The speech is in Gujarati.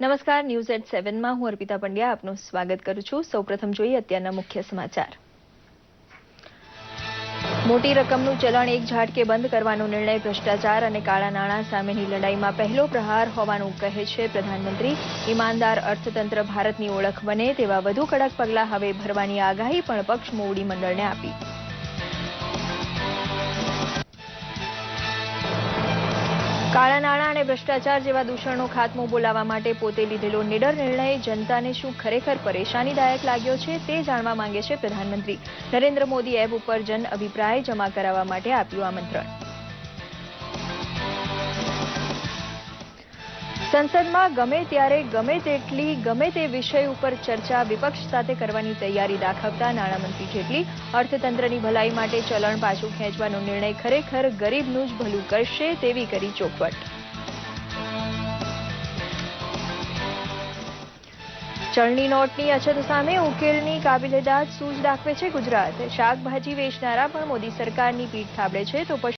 નમસ્કાર, ન્યૂઝ એટ 7માં હું અર્પિતા પંડ્યા આપનું સ્વાગત કરું છું। સૌપ્રથમ જોઈએ અત્યારના મુખ્ય સમાચાર। મોટી રકમનું ચલણ એક ઝાટકે બંધ કરવાનો નિર્ણય ભ્રષ્ટાચાર અને કાળા નાણાં સામેની લડાઈમાં પહેલો પ્રહાર હોવાનું કહે છે પ્રધાનમંત્રી। ઈમાનદાર અર્થતંત્ર ભારતની ઓળખ બને તેવા વધુ કડક પગલાં હવે ભરવાની આગાહી પણ પક્ષ મોવડી મંડળને આપી। કાળા નાણાં અને ભ્રષ્ટાચાર જેવા દૂષણનો ખાત્મો બોલાવવા માટે પોતે લીધેલો નિડર નિર્ણય જનતાને શું ખરેખર પરેશાનીદાયક લાગ્યો છે તે જાણવા માંગે છે પ્રધાનમંત્રી। નરેન્દ્ર મોદી એપ ઉપર જન અભિપ્રાય જમા કરાવવા માટે આપ્યું આમંત્રણ। સંસદમાં ગમે ત્યારે ગમે તેટલી ગમે તે વિષય ઉપર ચર્ચા વિપક્ષ સાથે કરવાની તૈયારી દાખવતા નાણામંત્રી જેટલી અર્થતંત્રની ભલાઈ માટે ચલણ પાછું ખેંચવાનો નિર્ણય ખરેખર ગરીબનું જ ભલું કરશે તેવી કરી ચોખવટ। ચલણી નોટની અછત સામે ઉકેલની કાબિલેદાદ સૂઝ દાખવે છે ગુજરાત। શાકભાજી વેચનારા પણ મોદી સરકારની પીઠ થાબડે છે તો